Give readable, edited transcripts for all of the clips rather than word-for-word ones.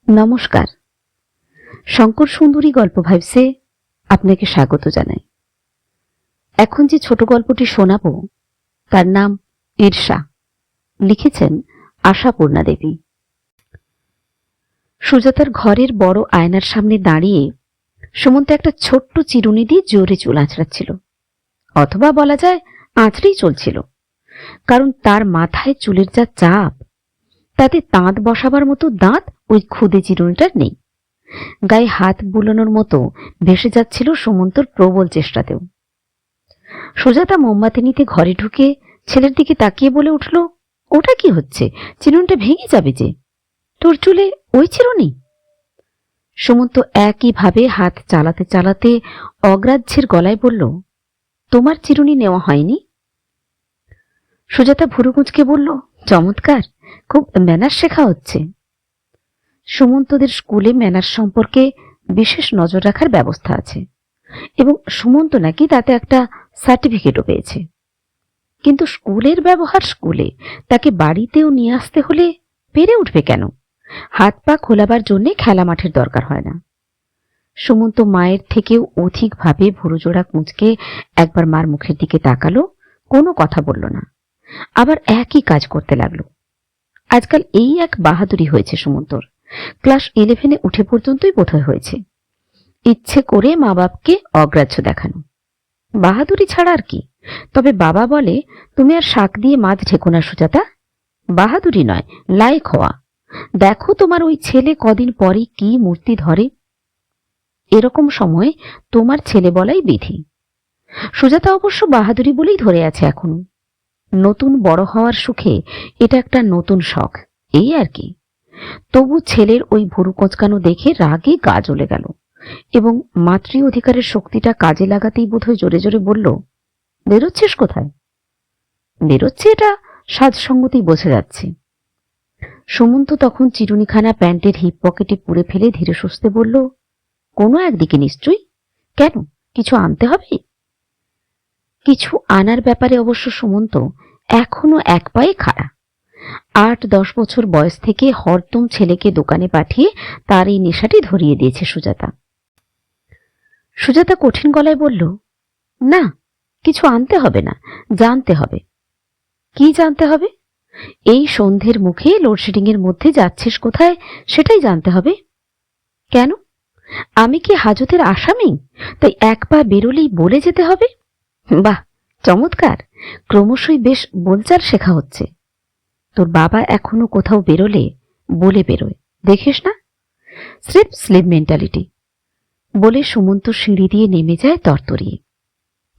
নমস্কার, শঙ্কর সুন্দরী গল্প ভাইবসে আপনাকে স্বাগত জানাই। এখন যে ছোট গল্পটি শোনাবো তার নাম ঈর্ষা। লিখেছেন আশাপূর্ণা দেবী। সুজাতার ঘরের বড় আয়নার সামনে দাঁড়িয়ে সুমন্ত একটা ছোট্ট চিরুনি দিয়ে জোরে চুল আঁচড়াচ্ছিল, অথবা বলা যায় আঁচড়েই চলছিল। কারণ তার মাথায় চুলের যা চাপ, তাতে তাঁত বসাবার মতো দাঁত ওই ক্ষুদে চিরুনিটার নেই। গায়ে হাত বুলানোর মতো ভেসে যাচ্ছিল সুমন্তর প্রবল চেষ্টাতেও। সুজাতা মোমবাতি নিতে ঘরে ঢুকে ছেলের দিকে তাকিয়ে বলে উঠল, ওটা কি হচ্ছে? চিরুনিটা ভেঙে যাবে যে। তোর চুলে ওই চিরুনি? সুমন্ত একইভাবে হাত চালাতে চালাতে অগ্রাহ্যের গলায় বলল, তোমার চিরুনি নেওয়া হয়নি? সুজাতা ভুরু কুঁচকে বলল, চমৎকার, খুব ম্যানার শেখা হচ্ছে। সুমন্তদের স্কুলে ম্যানার সম্পর্কে বিশেষ নজর রাখার ব্যবস্থা আছে এবং সুমন্ত নাকি তাতে একটা সার্টিফিকেটও পেয়েছে। কিন্তু স্কুলের ব্যবহার স্কুলে, তাকে বাড়িতেও নিয়ে আসতে হলে পেরে উঠবে কেন? হাত পা খোলাবার জন্যে খেলা মাঠের দরকার হয় না। সুমন্ত মায়ের থেকেও অধিকভাবে ভুরুজোড়া কুঁচকে একবার মার মুখের দিকে তাকালো, কোনো কথা বলল না, আবার একই কাজ করতে লাগলো। আজকাল এই এক বাহাদুরি হয়েছে সুমন্তর, ক্লাস 11-এ উঠে পর্যন্তই বোধহয় হয়েছে। ইচ্ছে করে মা বাপকে অগ্রাহ্য দেখানো, বাহাদুরি ছাড়া আর কি। তবে বাবা বলে, তুমি আর শাক দিয়ে মাছ ঢেকো না সুজাতা, বাহাদুরি নয়, লায়েক হওয়া। দেখো তোমার ওই ছেলে কদিন পরে কি মূর্তি ধরে। এরকম সময় তোমার ছেলে বলাই বিধি। সুজাতা অবশ্য বাহাদুরি বলেই ধরে আছে এখনো। নতুন বড় হওয়ার সুখে এটা একটা নতুন শখ, এই আর কি। তবু ছেলের ওই ভুরু কোঁচকানো দেখে রাগে গা জ্বলে গেল এবং মাতৃ অধিকারের শক্তিটা কাজে লাগাতেই বোধহয় জোরে জোরে বলল, বেরোচ্ছিস কোথায়? বেরোচ্ছে, এটা সাজসঙ্গতেই বোঝা যাচ্ছে। সুমন্ত তখন চিরুনিখানা প্যান্টের হিপ পকেটে পুরে ফেলে ধীরে সুস্থে বলল, কোনো একদিকে নিশ্চয়ই। কেন, কিছু আনতে হবে? কিছু আনার ব্যাপারে অবশ্য সুমন্ত এখনো এক পায়ে খাড়া। 8-10 বছর বয়স থেকে হরদম ছেলেকে দোকানে পাঠিয়ে তার এই নেশাটি ধরিয়ে দিয়েছে সুজাতা। সুজাতা কঠিন গলায় বলল, না, কিছু আনতে হবে না, জানতে হবে। কি জানতে হবে? এই সন্ধ্যের মুখে লোডশেডিং এর মধ্যে যাচ্ছিস কোথায়, সেটাই জানতে হবে। কেন, আমি কি হাজতের আসামি? তাই এক পা বেরোলেই বলে যেতে হবে? বাহ, চমৎকার, ক্রমশই বেশ বোলচাল শেখা হচ্ছে। তোর বাবা এখনো কোথাও বেরোলে বলে বেরোয়, দেখিস না? Slip slip mentality. বলে সুমন্ত সিঁড়ি দিয়ে নেমে যায় তরতরিয়ে।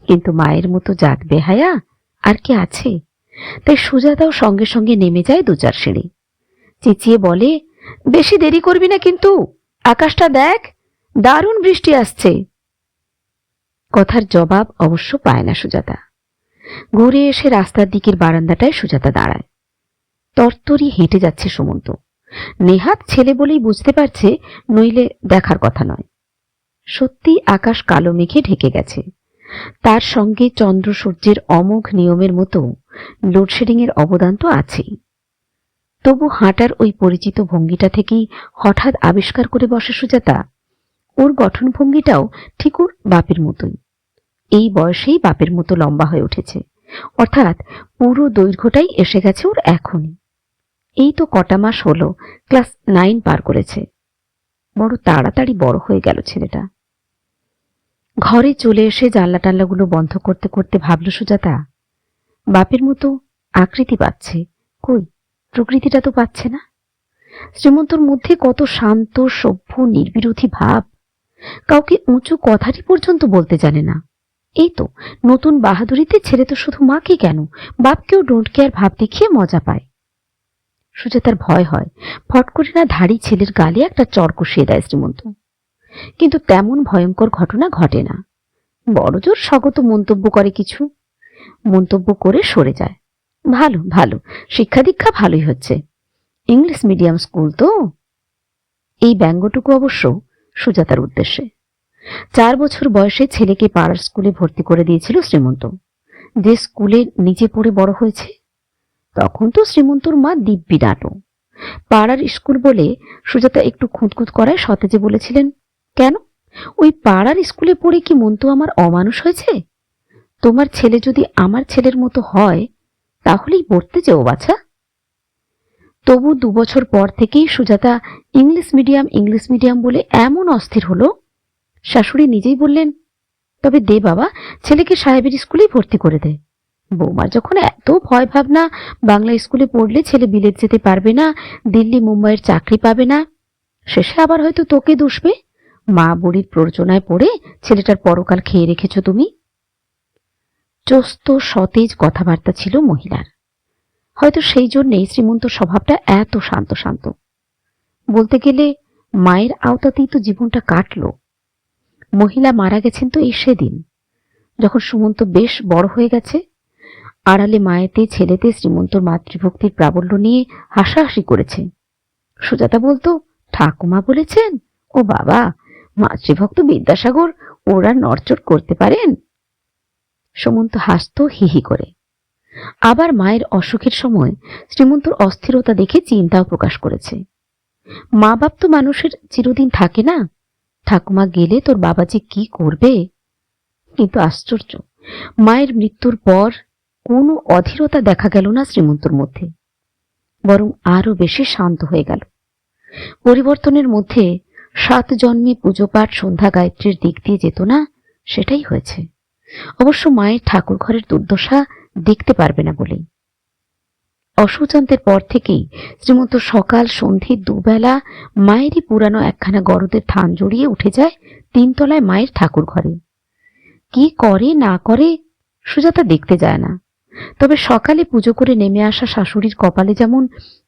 কিন্তু মায়ের মতো জাত বেহায়া আর কি আছে? তাই সুজাতাও সঙ্গে সঙ্গে নেমে যায় 2-4 সিঁড়ি। চেঁচিয়ে বলে, বেশি দেরি করবি না কিন্তু, আকাশটা দেখ, দারুণ বৃষ্টি আসছে। কথার জবাব অবশ্য পায় না সুজাতা। ঘুরে এসে রাস্তার দিকের বারান্দাটায় সুজাতা দাঁড়ায়। তরতরি হেঁটে যাচ্ছে সুমন্ত। নেহাত ছেলে বলেই বুঝতে পারছে, নইলে দেখার কথা নয়। সত্যি আকাশ কালো মেঘে ঢেকে গেছে। তার সঙ্গে চন্দ্র সূর্যের অমোঘ নিয়মের মতো লোডশেডিং এর অবদান তো আছেই। তবু হাঁটার ওই পরিচিত ভঙ্গিটা থেকেই হঠাৎ আবিষ্কার করে বসে সুজাতা, ওর গঠনভঙ্গিটাও ঠিক ওর বাপের মতোই। এই বয়সেই বাপের মতো লম্বা হয়ে উঠেছে, অর্থাৎ পুরো দৈর্ঘ্যটাই এসে গেছে ওর এখনই। এই তো কটা মাস হলো ক্লাস 9 পার করেছে। বড় তাড়াতাড়ি বড় হয়ে গেল ছেলেটা। ঘরে চলে এসে জানলা টানলাগুলো বন্ধ করতে করতে ভাবল সুজাতা, বাপের মতো আকৃতি পাচ্ছে, কই প্রকৃতিটা তো পাচ্ছে না। শ্রীমন্তর মধ্যে কত শান্ত সভ্য নির্বিরোধী ভাব, কাউকে উঁচু কথাটি পর্যন্ত বলতে জানে না। এই তো নতুন বাহাদুরিতে ছেলে তো শুধু মাকে কেন, বাপকেও ডোন্ট কেয়ার ভাব দেখিয়ে মজা পায়। সুজাতার ভয় হয় ফট করে না ধাড়ি ছেলের গালে একটা চড় কষিয়ে দেয় শ্রীমন্ত। কিন্তু তেমন ভয়ঙ্কর ঘটনা ঘটে না। বড়জোর স্বগত মন্তব্য করে, কিছু মন্তব্য করে সরে যায়। ভালো ভালো, শিক্ষা দীক্ষা ভালোই হচ্ছে, ইংলিশ মিডিয়াম স্কুল তো। এই ব্যঙ্গটুকু অবশ্য সুজাতার উদ্দেশ্যে। 4 বছর বয়সে ছেলেকে পাড়ার স্কুলে ভর্তি করে দিয়েছিল শ্রীমন্ত, যে স্কুলে নিজে পড়ে বড় হয়েছে। তখন তো শ্রীমন্তর মা দিব্যি ডাঁটো, পাড়ার স্কুল বলে সুজাতা একটু খুঁতখুত করায় সতেজে বলেছিলেন, কেন, ওই পাড়ার স্কুলে পড়ে কি মন তো আমার অমানুষ হয়েছে? তোমার ছেলে যদি আমার ছেলের মতো হয় তাহলেই পড়তে যেও বাছা। তবু 2 বছর পর থেকেই সুজাতা ইংলিশ মিডিয়াম বলে এমন অস্থির হলো, শাশুড়ি নিজেই বললেন, তবে দে বাবা, ছেলেকে সাহেবের স্কুলেই ভর্তি করে দে। বৌমার যখন এত ভয় ভাবনা বাংলা স্কুলে পড়লে ছেলে বিলেত যেতে পারবে না, দিল্লি মুম্বাইয়ের চাকরি পাবে না, শেষে আবার হয়তো তোকে দুষবে, মা বুড়ির প্ররোচনায় পড়ে ছেলেটার পরকাল খেয়ে রেখেছ তুমি। চোস্ত সতেজ কথাবার্তা ছিল মহিলার। হয়তো সেই জন্যেই শ্রীমন্তর স্বভাবটা এত শান্ত শান্ত। বলতে গেলে মায়ের আওতাতেই তো জীবনটা কাটল। মহিলা মারা গেছেন তো এই সেদিন, যখন সুমন্ত বেশ বড় হয়ে গেছে। আড়ালে মায়েতে ছেলেতে শ্রীমন্তর মাতৃভক্তির প্রাবল্য নিয়ে হাসাহাসি করেছে। সুজাতা বলতো, ঠাকুমা বলেছেন, ও বাবা, মাতৃভক্ত বিদ্যাসাগর ওরা নড়চড় করতে পারেন। সুমন্ত হাসত হিহি করে। আবার মায়ের অসুখের সময় শ্রীমন্তর অস্থিরতা দেখে চিন্তাও প্রকাশ করেছে। মা বাপ তো মানুষের চিরদিন থাকে না, ঠাকুমা গেলে তোর বাবা যে কি করবে। কিন্তু আশ্চর্য, মায়ের মৃত্যুর পর কোনো অধীরতা দেখা গেল না শ্রীমন্তর মধ্যে, বরং আরো বেশি শান্ত হয়ে গেল। পরিবর্তনের মধ্যে 7 জন্মে পুজো পাঠ সন্ধ্যা গায়ত্রীর দিক দিয়ে যেত না, সেটাই হয়েছে। অবশ্য মায়ের ঠাকুর ঘরের দুর্দশা দেখতে পারবে না বলেই। অসুচান্তের পর থেকেই শ্রীমন্ত সকাল সন্ধে দুবেলা মায়েরই পুরানো একখানা গরদের থান জড়িয়ে উঠে যায় 3 তলায় মায়ের ঠাকুর ঘরে। কি করে না করে সুজাতা দেখতে যায় না, তবে সকালে পুজো করে নেমে আসা শাশুড়ির কপালে যেমন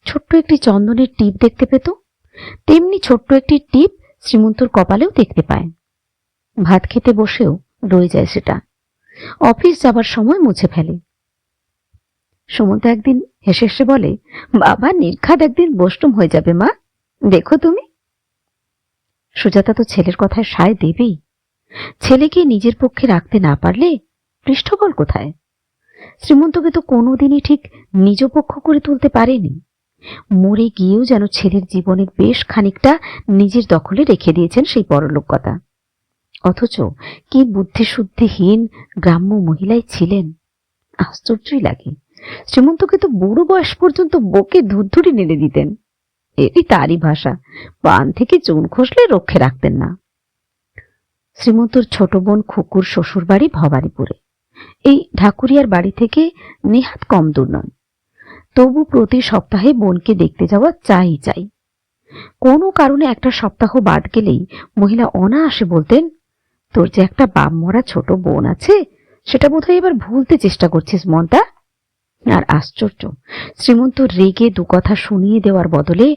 ছোট্ট একটি চন্দনের টিপ দেখতে পেত, তেমনি ছোট্ট একটি টিপ শ্রীমন্তর কপালেও দেখতে পায়। ভাত খেতে বসেও রয়ে যায় সেটা, অফিস যাবার সময় মুছে ফেলে। সুমন্ত একদিন হেসে হেসে বলে, বাবা নির্ঘাত একদিন বষ্টম হয়ে যাবে মা, দেখো তুমি। সুজাতা তো ছেলের কথায় সায় দেবেই। ছেলেকে নিজের পক্ষে রাখতে না পারলে পৃষ্ঠবল কোথায়? শ্রীমন্তকে তো কোনোদিনই ঠিক নিজ পক্ষ করে তুলতে পারেনি। মরে গিয়েও যেন ছেলের জীবনের বেশ খানিকটা নিজের দখলে রেখে দিয়েছেন সেই পরলোককতা। অথচ কি বুদ্ধিশুদ্ধিহীন গ্রাম্য মহিলাই ছিলেন। আশ্চর্যই লাগে, শ্রীমন্তকে তো বুড়ো বয়স পর্যন্ত বকে ধুরধুরি নেড়ে দিতেন। এটি তারই ভাষা, পান থেকে চুন খসলে রক্ষে রাখতেন না। শ্রীমন্তর ছোট বোন খুকুর শ্বশুর বাড়ি ভবানীপুরে, এই ঢাকুরিয়ার বাড়ি থেকে নেহাত কম দূর নয়। তবু প্রতি সপ্তাহে বোনকে দেখতে যাওয়া চাই চাই। কোনো কারণে একটা সপ্তাহ বাদ গেলেই মহিলা অনায়াসে বলতেন, তোর যে একটা বাপ মরা ছোট বোন আছে, সেটা বোধহয় এবার ভুলতে চেষ্টা করছিস মনটা। আর আশ্চর্য, শ্রীমন্ত রেগে 2 কথা শুনিয়ে দেওয়ার বদলে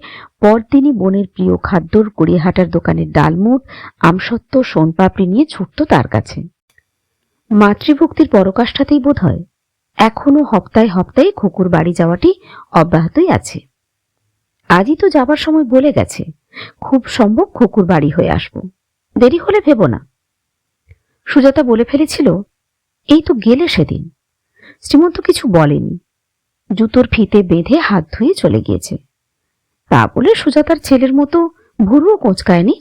পরদিনই বোনের প্রিয় খাদ্যর গড়িয়াহাটার দোকানের ডালমুট, আমসত্ত্ব, সোনপাপড়ি নিয়ে ছুটত তার কাছে। মাতৃভক্তির পরকাষ্ঠাতেই বোধ হয় এখনো হপ্তায় হপ্তায় খুকুর বাড়ি যাওয়াটি অব্যাহতই আছে। আজই তো যাবার সময় বলে গেছে, খুব সম্ভব খুকুর বাড়ি হয়ে আসব, দেরি হলে ভেবো না। সুজাতা বলে ফেলেছিল, এই তো গেলে সেদিন। শ্রীমন্ত কিছু বলেনি, জুতোর ফিতে বেঁধে হাত ধুয়ে চলে গিয়েছে। তা বলে সুজাতার ছেলের মতো ভুরুও কোঁচকায়নি।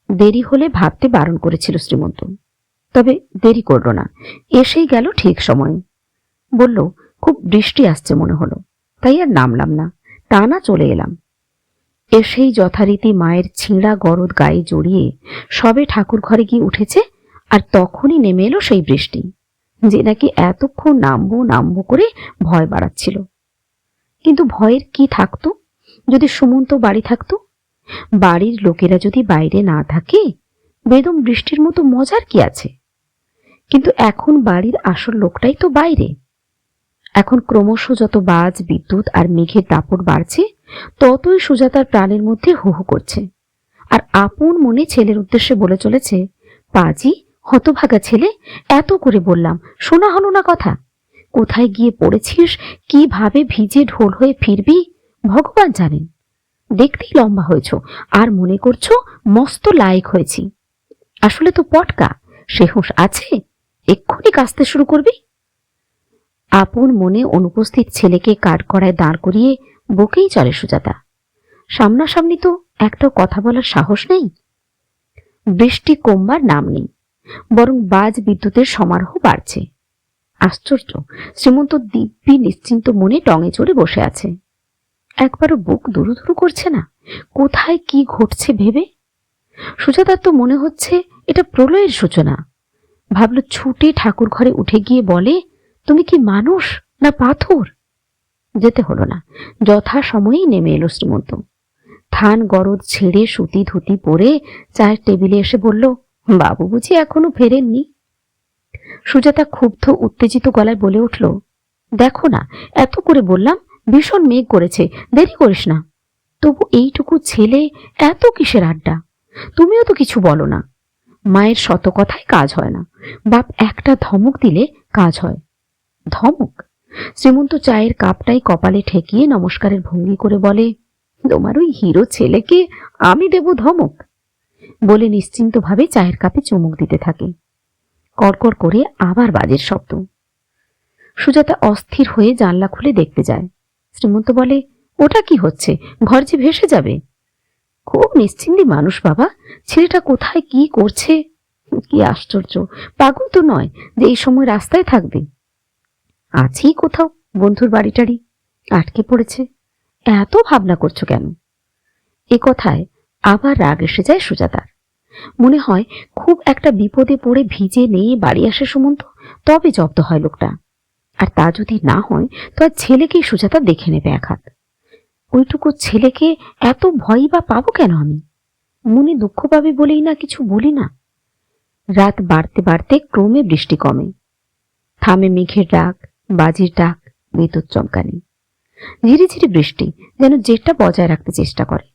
দেরি হলে ভাবতে বারণ করেছিল শ্রীমন্ত, তবে দেরি করল না, এসেই গেল ঠিক সময়ে। বলল, খুব বৃষ্টি আসছে মনে হলো, তাই আর নামলাম না, টানা চলে এলাম। এসেই যথারীতি মায়ের ছিঁড়া গরদ গায়ে জড়িয়ে সবে ঠাকুর ঘরে গিয়ে উঠেছে, আর তখনই নেমে এলো সেই বৃষ্টি, যে নাকি এতক্ষণ নামবো নামবো করে ভয় বাড়াচ্ছিল। কিন্তু ভয়ের কি থাকতো যদি সুমন্ত বাড়ি থাকতো? বাড়ির লোকেরা যদি বাইরে না থাকে, বেদম বৃষ্টির মতো মজার কি আছে? কিন্তু এখন বাড়ির আসল লোকটাই তো বাইরে। এখন ক্রমশ যত বাজ বিদ্যুৎ আর মেঘের দাপট বাড়ছে, ততই সুজাতার প্রাণের মধ্যে হু হু করছে। আর আপন মনে ছেলের উদ্দেশ্যে বলে চলেছে, পাজি, হতভাগা ছেলে, এত করে বললাম, শোনা হলো না কথা। কোথায় গিয়ে পড়েছিস, কিভাবে ভিজে ঢোল হয়ে ফিরবি ভগবান জানেন। দেখতেই লম্বা হয়েছ, আর মনে করছো মস্ত লায়ক হয়েছি। আসলে তো পটকা, সে হুঁশ আছে? এক্ষুনি কাঁচতে শুরু করবি। আপন মনে অনুপস্থিত ছেলেকে কাঠগড়ায় দাঁড় করিয়ে বকেই চলে সুজাতা। সামনাসামনি তো একটাও কথা বলার সাহস নেই। বৃষ্টি কমবার নাম নেই, বরং বাজ বিদ্যুতের সমারোহ বাড়ছে। আশ্চর্য, শ্রীমন্ত দিব্যি নিশ্চিন্ত মনে টঙে চড়ে বসে আছে। একবারও বুক দুরুদুরু করছে না কোথায় কি ঘটছে ভেবে। সুজাতার তো মনে হচ্ছে এটা প্রলয়ের সূচনা। ভাবল ছুটে ঠাকুর ঘরে উঠে গিয়ে বলে, তুমি কি মানুষ না পাথর? যেতে হলো না, যথা সময়েই নেমে এলো শ্রীমন্ত। থান গরদ ছেড়ে সুতি ধুতি পরে চায়ের টেবিলে এসে বলল, বাবু বুঝি এখনো ফেরেননি? সুজাতা ক্ষুব্ধ উত্তেজিত গলায় বলে উঠল, দেখো না, এত করে বললাম, ভীষণ মেঘ করেছে, দেরি করিস না। তবু এইটুকু ছেলে, এত কিসের আড্ডা? তুমিও তো কিছু বলো না। মায়ের শত কথায় কাজ হয় না, বাপ একটা ধমক দিলে কাজ হয়। ধমক? শ্রীমন্ত চায়ের কাপটাই কপালে ঠেকিয়ে নমস্কারের ভঙ্গি করে বলে, তোমার ওই হিরো ছেলেকে আমি দেব ধমক? বলে নিশ্চিন্তভাবে চায়ের কাপে চুমুক দিতে থাকে। কড়কড় করে আবার বাজের শব্দ। সুজাতা অস্থির হয়ে জানলা খুলে দেখতে যায়। শ্রীমন্ত বলে, ওটা কি হচ্ছে? ঘর যে ভেসে যাবে। খুব নিশ্চিন্তি মানুষ বাবা, ছেলেটা কোথায় কি করছে? কি আশ্চর্য, পাগল তো নয় যে এই সময় রাস্তায় থাকবে। আছেই কোথাও বন্ধুর বাড়িটারি, আটকে পড়েছে। এত ভাবনা করছো কেন? এ কথায় আবার রাগ এসে যায় সুজাতার। মনে হয় খুব একটা বিপদে পড়ে ভিজে নিয়ে বাড়ি আসে সুমন্ত, তবে জব্দ হয় লোকটা। আর তা যদি না হয় তো আর ছেলেকেই সুজাতা দেখে নেবে এক হাত। ওইটুকু ছেলেকে এত ভয়ই বা পাবো কেন আমি? মনে দুঃখ পাবে বলেই না কিছু বলি না। রাত বাড়তে বাড়তে ক্রমে বৃষ্টি কমে। থামে মেঘের ডাক, বাজির ডাক, বিদ্যুৎ চমকানি। ঝিরিঝিরি বৃষ্টি যেন জেটটা বজায় রাখতে চেষ্টা করে।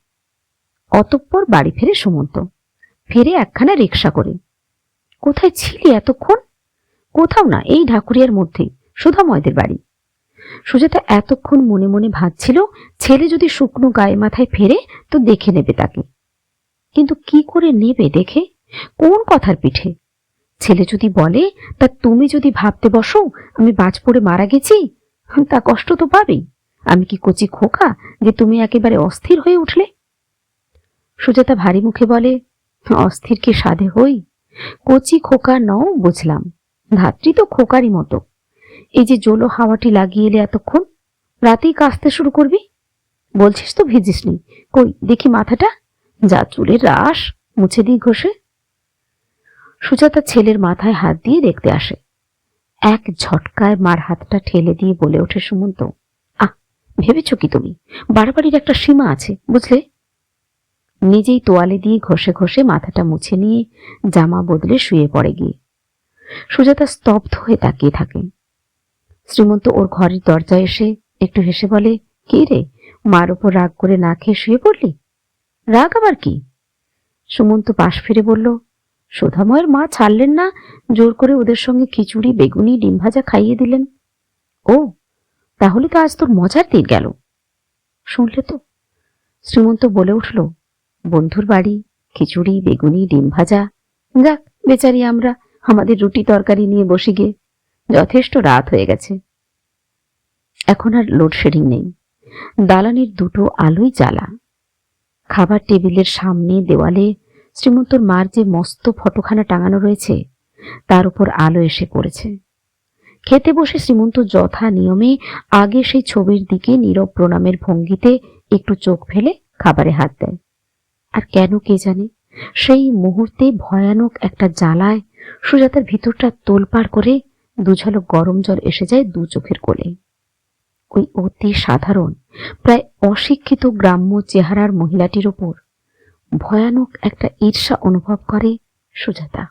অতঃপর বাড়ি ফেরে সুমন্ত, ফিরে একখানা রিক্সা করে। কোথায় ছিলি এতক্ষণ? কোথাও না, এই ঢাকুরিয়ার মধ্যেই, সুধাময়দের বাড়ি। সুজাতা এতক্ষণ মনে মনে ভাবছিল, ছেলে যদি শুকনো গায়ে মাথায় ফেরে তো দেখে নেবে তাকে। কিন্তু কি করে নেবে দেখে? কোন কথার পিঠে? ছেলে যদি বলে, তা তুমি যদি ভাবতে বসো আমি বাজ পড়ে মারা গেছি, তা কষ্ট তো পাবেই। আমি কি কচি খোকা যে তুমি একেবারে অস্থির হয়ে উঠলে? সুজাতা ভারী মুখে বলে, অস্থির কি সাধে হই? কচি খোকা নও বুঝলাম, ধাত্রী তো খোকারই মতো। এই যে জলো হাওয়াটি লাগিয়ে এলে এতক্ষণ, রাতেই কাঁচতে শুরু করবি? বলছিস তো ভিজিসনি, কই দেখি মাথাটা, যা চুলের রাশ, মুছে দিই ঘষে। সুজাতা ছেলের মাথায় হাত দিয়ে দেখতে আসে। এক ঝটকায় মার হাতটা ঠেলে দিয়ে বলে ওঠে সুমন্ত, আহ, ভেবেছ কি তুমি? বাড়াবাড়ির একটা সীমা আছে, বুঝলে? নিজেই তোয়ালে দিয়ে ঘষে ঘষে মাথাটা মুছে নিয়ে জামা বদলে শুয়ে পড়ে গিয়ে। সুজাতা স্তব্ধ হয়ে তাকিয়ে থাকে। শ্রীমন্ত ওর ঘরের দরজায় এসে একটু হেসে বলে, কি রে, মার ওপর রাগ করে না খেয়ে শুয়ে পড়লি? রাগ আবার কি? সুমন্ত পাশ ফিরে বলল, সুধাময়ের মা ছাড়লেন না, জোর করে ওদের সঙ্গে খিচুড়ি, বেগুনি, ডিম ভাজা খাইয়ে দিলেন। ও, তাহলে তো আজ তোর মজার দিন গেল। শুনলে তো? শ্রীমন্ত বলে উঠল, বন্ধুর বাড়ি, খিচুড়ি, বেগুনি, ডিম ভাজা। যাক বেচারি, আমরা আমাদের রুটি তরকারি নিয়ে বসে গিয়ে। যথেষ্ট রাত হয়ে গেছে। এখন আর লোডশেডিং নেই। দালানের দুটো আলোই জ্বালা। খাবার টেবিলের সামনে দেওয়ালে শ্রীমন্তর মার যে মস্ত ফটোখানা টাঙানো রয়েছে, তার উপর আলো এসে পড়েছে। খেতে বসে শ্রীমন্ত যথা নিয়মে আগে সেই ছবির দিকে নীরব প্রণামের ভঙ্গিতে একটু চোখ ফেলে খাবারে হাত দেয়। আর কেন কে জানে, সেই মুহূর্তে ভয়ানক একটা জ্বালায় সুজাতার ভিতরটা তোলপাড় করে দুঝলক গরম জল এসে যায় দু চোখের কোলে। ওই অতি সাধারণ, প্রায় অশিক্ষিত গ্রাম্য চেহারার মহিলাটির ওপর ভয়ানক একটা ঈর্ষা অনুভব করে সুজাতা।